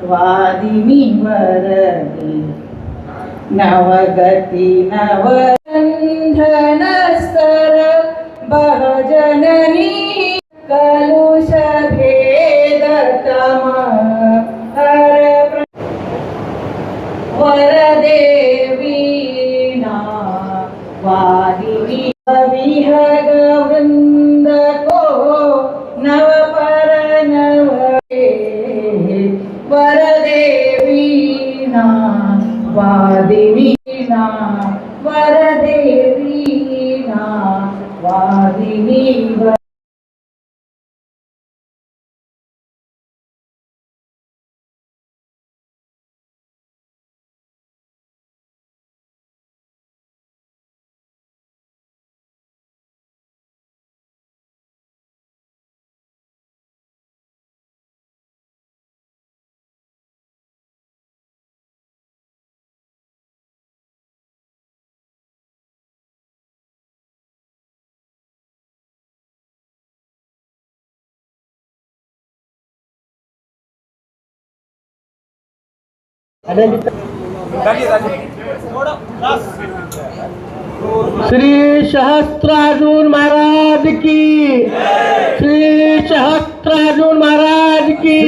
वादिनी वरदी नवगति नवबंधनस्तर बहुजननी कलुष भेदतम हर वरदेवीना वादिनी विहग वृंद को नव पर नव वरदेवीना वादिनीना वरदेवीना वादिनी श्री सहस्त्रार्जुन महाराज की, श्री सहस्त्रार्जुन महाराज की।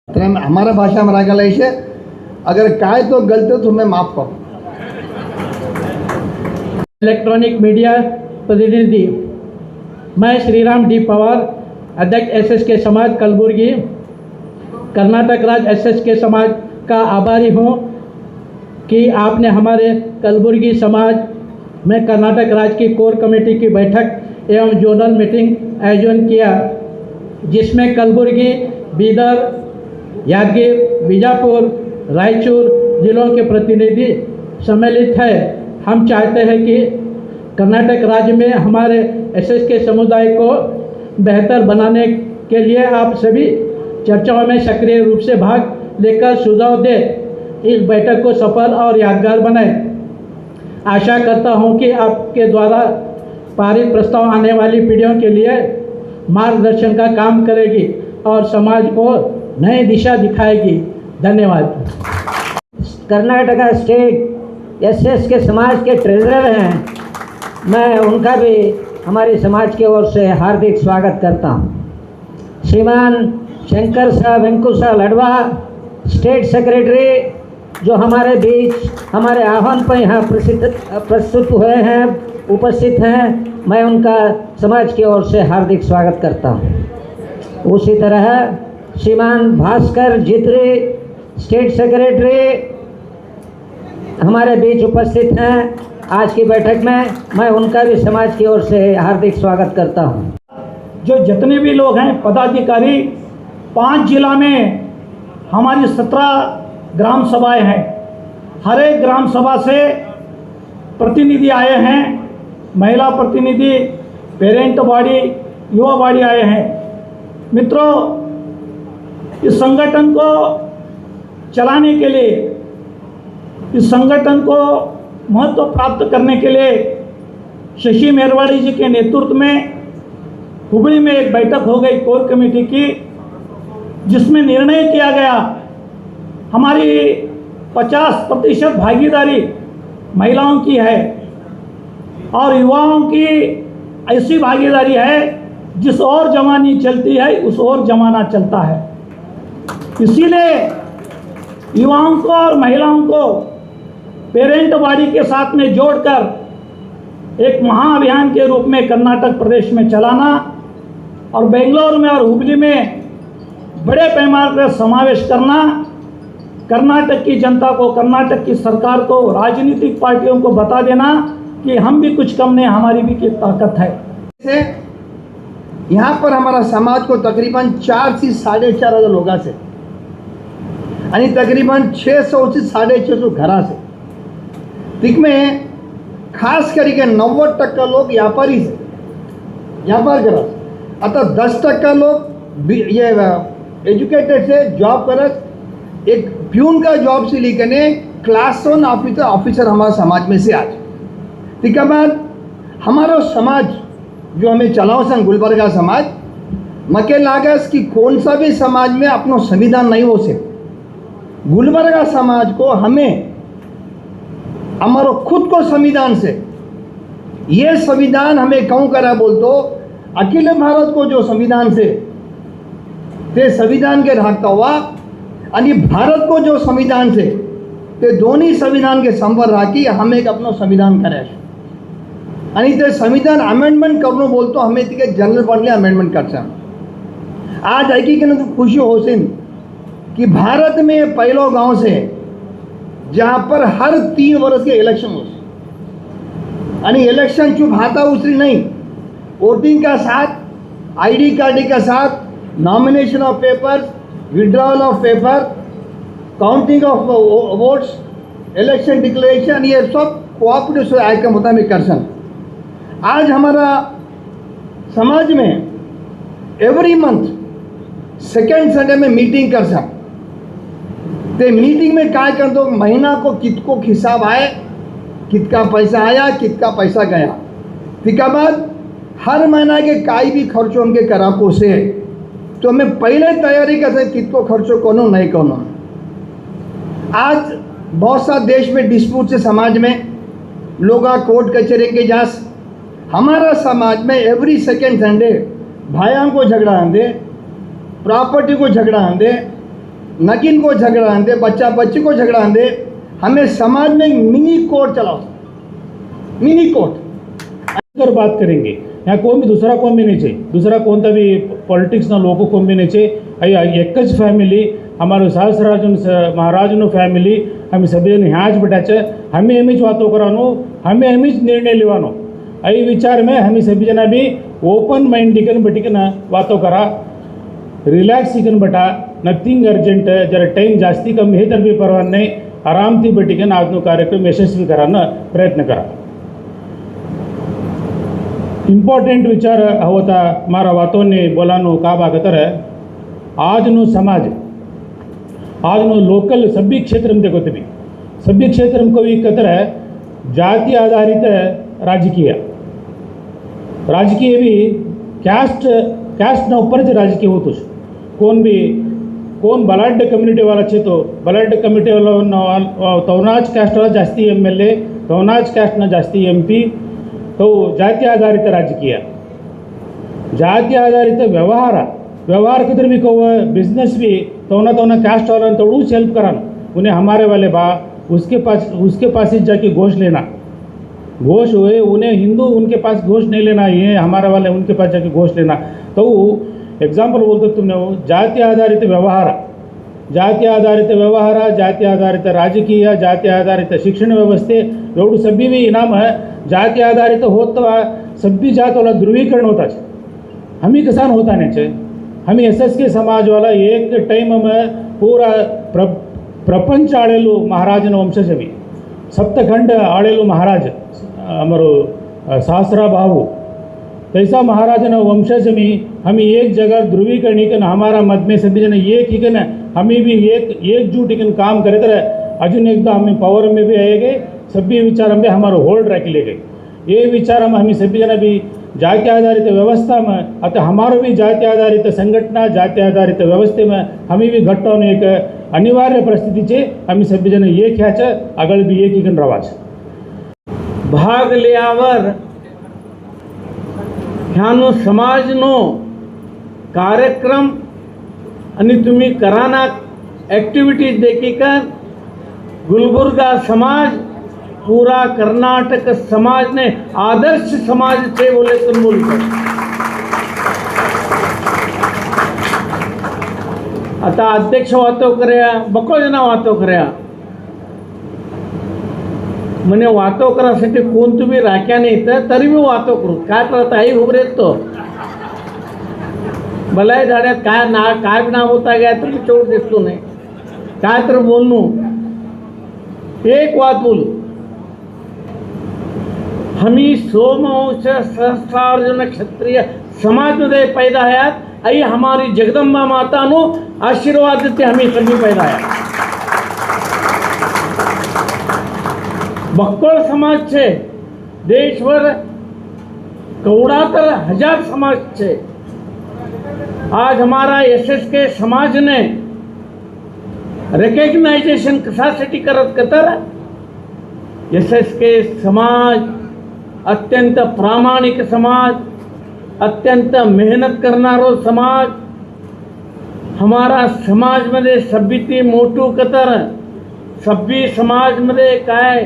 हमारा भाषा में राखेला है, अगर काय तो गलती हो तो मैं माफ करो। इलेक्ट्रॉनिक मीडिया प्रतिनिधि, मैं श्रीराम डी पवार, अध्यक्ष एसएसके समाज कलबुर्गी, कर्नाटक राज्य एसएसके समाज का आभारी हूँ कि आपने हमारे कलबुर्गी समाज में कर्नाटक राज्य की कोर कमेटी की बैठक एवं जोनल मीटिंग आयोजन किया, जिसमें कलबुर्गी, बीदर, यादगीर, बीजापुर, रायचूर जिलों के प्रतिनिधि सम्मिलित है। हम चाहते हैं कि कर्नाटक राज्य में हमारे एसएसके समुदाय को बेहतर बनाने के लिए आप सभी चर्चाओं में सक्रिय रूप से भाग लेकर सुझाव दें, इस बैठक को सफल और यादगार बनाएं। आशा करता हूं कि आपके द्वारा पारित प्रस्ताव आने वाली पीढ़ियों के लिए मार्गदर्शन का काम करेगी और समाज को नई दिशा दिखाएगी। धन्यवाद। कर्नाटका स्टेट एसएस के समाज के ट्रेजरर हैं, मैं उनका भी हमारे समाज की ओर से हार्दिक स्वागत करता हूं। श्रीमान शंकर साहब वेंकुसा लडवा, स्टेट सेक्रेटरी, जो हमारे बीच हमारे आह्वान पर यहाँ प्रस्तुत हुए हैं, उपस्थित हैं, मैं उनका समाज की ओर से हार्दिक स्वागत करता हूँ। उसी तरह श्रीमान भास्कर जित्री, स्टेट सेक्रेटरी, हमारे बीच उपस्थित हैं आज की बैठक में, मैं उनका भी समाज की ओर से हार्दिक स्वागत करता हूं। जो जितने भी लोग हैं पदाधिकारी, 5 जिला में हमारी 17 ग्राम सभाएं हैं। हर एक ग्राम सभा से प्रतिनिधि आए हैं, महिला प्रतिनिधि, पेरेंट बॉडी, युवा बॉडी आए हैं। मित्रों, इस संगठन को चलाने के लिए, इस संगठन को महत्व प्राप्त करने के लिए शशि मेरवाड़ी जी के नेतृत्व में हुबली में एक बैठक हो गई कोर कमेटी की, जिसमें निर्णय किया गया हमारी 50% भागीदारी महिलाओं की है और युवाओं की ऐसी भागीदारी है जिस और जमानी चलती है उस और जमाना चलता है। इसीलिए युवाओं को और महिलाओं को पेरेंट बॉडी के साथ में जोड़कर एक महाअभियान के रूप में कर्नाटक प्रदेश में चलाना और बेंगलोर में और हुबली में बड़े पैमाने पर समावेश करना, कर्नाटक की जनता को, कर्नाटक की सरकार को, राजनीतिक पार्टियों को बता देना कि हम भी कुछ कम नहीं, हमारी भी की ताकत है। यहाँ पर हमारा समाज को तकरीबन 4 से 4,500 लोगों से आणि तकरीबन 600 से 650 घरा से तिक में खास करके 90% लोग व्यापारी से व्यापार करत। आता 10% लोग ये एजुकेटेड से जॉब करत। एक प्यून का जॉब से लेकर क्लास 1 ऑफिसर हमारे समाज में से आज ठीक है। बाद हमारा समाज जो हमें चलाओ सन गुलबर्गा समाज मके लागस कि कौन सा भी समाज में अपनो संविधान नहीं हो से गुलबर्गा समाज को हमें हमारो खुद को संविधान से ये संविधान हमें क्यों करा बोल तो अखिल भारत को जो संविधान से ते संविधान के राखता हुआ आणि भारत को जो संविधान से ते दोन्ही संविधान के संवर राखी हमें एक अपना संविधान करे आणि ते संविधान अमेंडमेंट करनो बोलतो हमें तिके जनरल बनले अमेंडमेंट करता। आज हकीकत तो खुशी हो सिन कि भारत में पहलो गांव से जहाँ पर हर 3 वर्ष के इलेक्शन हो आणि इलेक्शन चुप हाथा उतरी नहीं, वोटिंग का साथ, आईडी कार्ड के साथ, nomination of papers, withdrawal of paper, counting of votes, election declaration, ये सब कोऑपरेटिव एक्ट के मुताबिक कर सकते। आज हमारा समाज में एवरी मंथ सेकेंड संडे में मीटिंग कर सकते। ते मीटिंग में क्या कर दो महीना को कितको हिसाब आए, कितना पैसा आया, कितना पैसा गया, ठीक है। बाद हर महीना के काई भी खर्चो उनके कराको से तो हमें पहले तैयारी करते कितको खर्चो कोनो नहीं कोनो। आज बहुत सा देश में डिस्प्यूट से समाज में लोग कोर्ट कचहरी के जा, हमारा समाज में एवरी सेकेंड संडे भाइयों को झगड़ा आंदे, प्रॉपर्टी को झगड़ा आंदे, नगिन को झगड़ा आंदे, बच्चा बच्ची को झगड़ा आंदे। हमें समाज में मिनी कोर्ट चलाओ, मिनी कोर्ट अगर बात करेंगे यहाँ कोई भी दूसरा कौन भी नहीं चाहिए, दूसरा कौन सा भी पॉलिटिक्स ना लोगों को भी नहीं चाहिए। अయ్యా एक ज फैमिली हमारे सहस्राजन महाराजन फैमिली हमें सभी ने ह्याज बटाचे हमें एमिज बातों करानो, हमें एमिज निर्णय लेवानो। अई विचार में हमें सभी जना भी ओपन माइंड दिकन बटिकन बातों करा, रिलैक्स इकन बटा, नथिंग अर्जेंट, जरा टाइम जास्ती कम हे तर भी परवाह नहीं, आराम थी बटिकन आजनो कार्यक्रम यशस्वी कराना प्रयत्न करा। इम्पॉर्टेंट विचार होता मारा वातों ने बोलानो का बागतर है। आज नो समाज, आज नो लोकल सभी क्षेत्र में देखो तभी सभी क्षेत्र में कोई कतर है जाति आधारित राजकीय राजकीय भी कैस्ट न ऊपर राजकीय हो तो कौन भी कौन बलाढ्य कम्युनिटी वाला छे तो बलाढ्य कम्युनिटी वाला तवनाज कास्ट वाला जास्ती MLA, तवनाज कास्ट ना जास्ती MP, तो जाति आधारित राजकीय, जाति आधारित व्यवहार किधर भी कहो बिजनेस भी तवना कास्ट वाला थोड़ा हेल्प कराना, उन्हें हमारे वाले बा उसके पास ही जाके घोष लेना, घोष हुए उन्हें हिंदू उनके पास घोष नहीं लेना, ये हमारे वाले उनके पास जाके घोष लेना। तो एग्जाम्पल बोलते तुमने वो जाति आधारित व्यवहार, जाति आधारित राजकीय, जाति आधारित शिक्षण व्यवस्थे एवढं सभी भी इनाम है। जाति आधारित होता सभी जात वाला ध्रुवीकरण होता है, हमें किसान होता नहीं चाहिए। हमें SSK समाज वाला एक टाइम में पूरा प्रपंच आड़ेलू महाराजन वंशज भी सप्तखंड आड़ेलू महाराज अमरो सहस्रा बाहु तैसा महाराजन वंशज में हमें एक जगह ध्रुवीकरण हमारा मत में सभी जन एक ही कन हमें भी एकजुट ही काम करे तरह अजून एकदा हमें पावर में भी आए गए, सभी विचार में हमारे होल्ड रख ले गए। ये विचार में हमें सभी जन भी जाति आधारित व्यवस्था में अतः हमारो भी जाति आधारित संगठना, जाति आधारित व्यवस्थे में हमें भी घट्टो एक अनिवार्य परिस्थिति छे। हमें सभी जन एक ह्याच आगळ भी एक ही रवा छे। भाग लियावर ह्यानो समाजनो कार्यक्रम आणि तुम्ही कराना एक्टिविटीज देखी कर गुलबर्गा समाज पूरा कर्नाटक समाज ने आदर्श समाज से बोले तो बोलकर आता अध्यक्ष वातो कर्या बको जना वातो कर्या म्हणे वातो करासाठी कोण तुम्ही राख्या नाही तर तरी मी वातो करू काय करत आई उभे तो भलाई झाड्यात काय नाव होता गया तर चोट दिसतो नाही काय तर बोलणू एक बात बोलू हमी सोमवंश सहस्रार्जुन क्षत्रिय समाज मध्ये पैदा आयात आई हमारी जगदम्बा माता नु आशीर्वाद देते हमें सभी पैदा आया बक्कड़ समाज छे देशभर कौड़ातर हजार समाज छे आज हमारा एसएसके समाज ने रिकग्नाइजेशन कशासाठी करत कतर एसएसके समाज अत्यंत प्रामाणिक समाज अत्यंत मेहनत करणारो समाज हमारा समाज मध्ये सभ्यती मोठू कतर सभ्य समाज मध्ये काय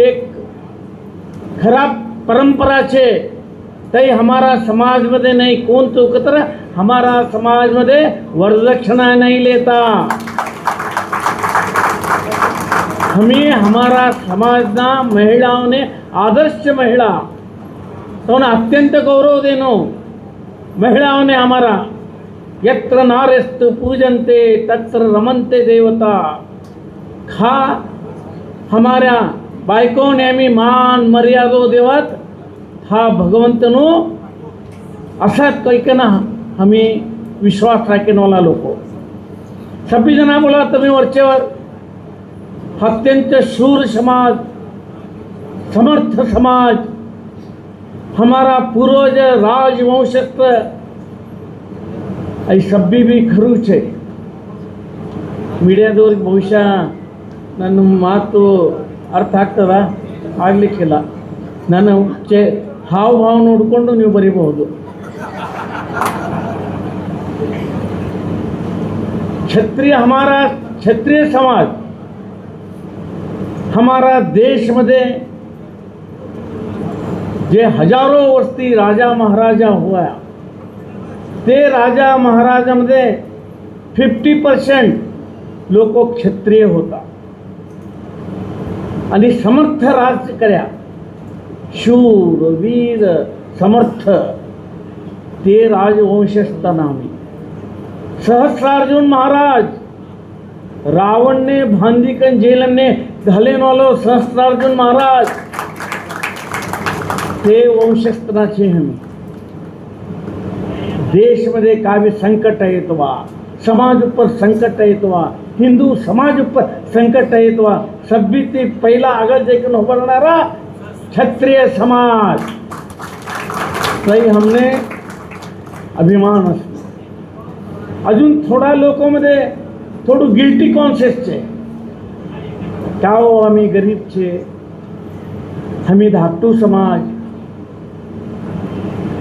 एक खराब परंपरा छे तई हमारा समाज मध्ये नहीं कोण तो कतर हमारा समाज मध्ये वरदक्षिणा नहीं लेता हमें हमारा समाजना महिलाओं ने आदर्श महिला तो अत्यंत गौरव देनो महिलाओं ने हमारा यत्र नारेस्तु पूजन्ते तत्र रमन्ते देवता खा हमारा बायको ने आम्ही मान मर्यादो देवत हा भगवंतनो असा कैकना हमें विश्वास राखेन वाला लोक सभी जना बोला तुम्ही वरचेवर अत्यंत शूर समाज समर्थ समाज हमारा पूर्वज राजवंशस्थ आई सभी भी खरू छे मीडियादवर ಬಹುಶಃ ನನ್ನ ಮಾತು ಅರ್ಥ ಆಗ್ತದ ಆಗಲಿಕ್ಕಿಲ್ಲ ನಾನು ಹಾವಭಾವ ನೋಡಿಕೊಂಡು ನೀವು ಬರೀಬಹುದು क्षत्रिय हमारा क्षत्रिय समाज हमारा देश मध्ये जे हजारों वर्षी राजा महाराजा हुआ ते राजा महाराजामध्ये 50% लोक क्षत्रिय होता आणि समर्थ राज्य कर्या शूर वीर समर्थ ते राजवंशस्थ नामी सहस्रार्जुन महाराज रावण ने भांदीकन जेलन ने घालेन वालो सहस्रार्जुन महाराज ते वंशस्थाचे हमी देश मध्ये काय संकट येतो वा समाज ऊपर संकट येतो वा हिंदू समाज ऊपर संकट येतो वा सभी ते पहिला आगळ देखून उभारणारा क्षत्रिय समाज तरी हमने अभिमान असतो अजून थोडा लोकांमध्ये थोडं गिल्टी कॉन्शियस छे क्या हो आम्ही गरीब छे हमी धाकटू समाज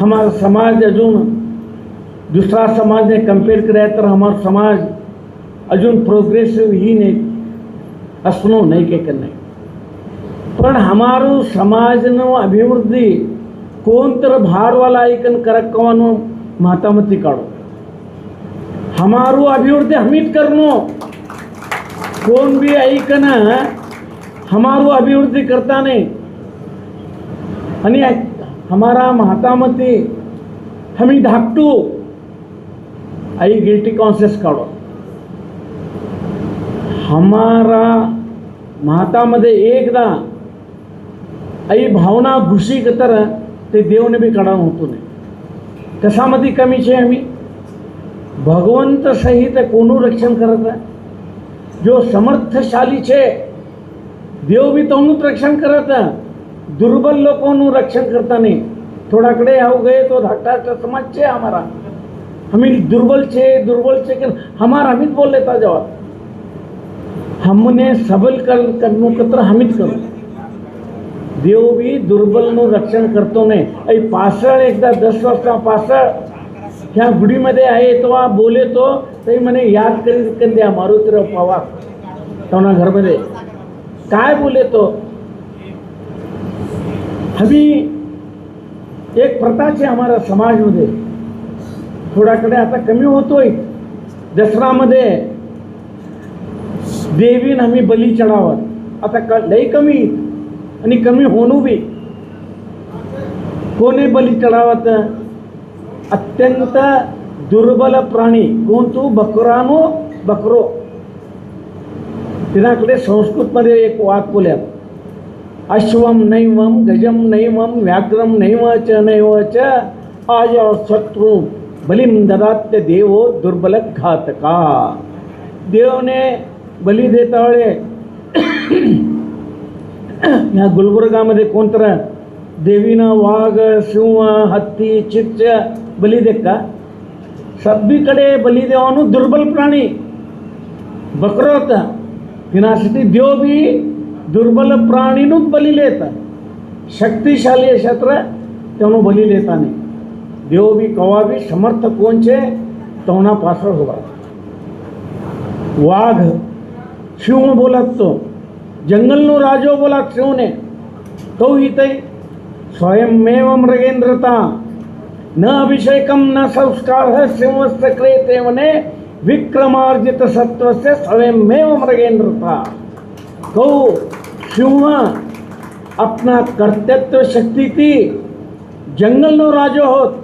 हमारा समाज अजून दूसरा समाज ने कंपेयर कराया तर हमारा समाज अजून प्रोग्रेसिव ही नहीं असनो नहीं के करने पण हमारो समाजनो अभिवृद्धि कोण तर भारवाला ऐकन करकवानो मातामती काढो हमारो अभिवृद्धि हमीत करनो कोण भी ऐकन हमारो अभिवृद्धि करता नहीं आणि हमारा महातामती हमी धाकटू आई गिल्टी कॉन्शियस काढो हमारा महातामध्ये एकदा आई भावना घुसी तर ते देवने भी काढा होतो नाही कशामध्ये कमी छे आम्ही भगवंत सहित कोणू रक्षण करत आहे जो समर्थशाली छे देव भी तोનું रक्षण करत दुर्बल लोगों रक्षण करता नहीं थोड़ाकडे आओ गए तो धाकटा समाज छे हमारा हमें दुर्बल छे कि हमारा हमित बोल लेता जवाब हमने सबल करनो कत्र हमित करो देव भी दुर्बल નું रक्षण करतो नाही ऐ पासळ एकदा 10 वर्षा पासळ ह्या गुडीमध्ये आहे तो बोले तो तरी मने याद कर द्या मारुतीराव पवार तोना घरमध्ये काय बोले तो हमी एक प्रथा छे हमारा समाजमध्ये थोडाकडे आता कमी होतोय दसरामध्ये देवीन आम्ही बली चढावं. आता लई कमी आणि कमी होणू बी कोणी बली चढावत. अत्यंत दुर्बल प्राणी कोण तू बकरानो बकरो. तिनाकडे संस्कृतमध्ये एक वाक बोलल्यात, अश्वम नैवम गजम नैवम व्याघ्रम नैव च नैव च आज शत्रु बलिम ददात्य देवो दुर्बल घातका. देवने बली देता वेळे या गुलबर्गामध्ये कोणतं देवीनं वाघ सिंह हत्ती चिच्च बली दे का. सगळीकडे बली देवानं दुर्बल प्राणी बकरं होतं. तिनासाठी देव बी दुर्बल प्राणीनूच बली लेता. शक्तिशाली क्षेत्र त्यानं बली लेता नाही. देव बी कवा बी समर्थ कोणचे तवना पासळ होगा. वाघ शिव बोलत तो जंगलनो राजो बोलत शिवने तो इथे स्वयंमेव मृगेंद्रता न अभिषेकम न संस्कार सिंहस्य क्रियते वने विक्रमार्जित सत्वस्य स्वयंमेव मृगेंद्रता. तो सिंह अपना कर्तव्य शक्ती ती जंगलनो राजो होत.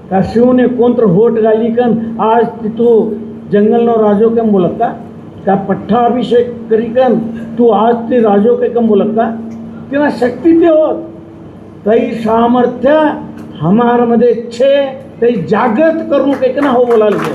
त्या शिवने कोणतर होट घाली कन आज तू जंगलनो राजो कम बोलत का. त्या पट्टाभिषेक करी कन तू आज ते राजो के कम बोलत का. तिना शक्ती ते होत. तई सामर्थ्य हमार मध्ये छे ते जागृत करू के ना हो बोलायला.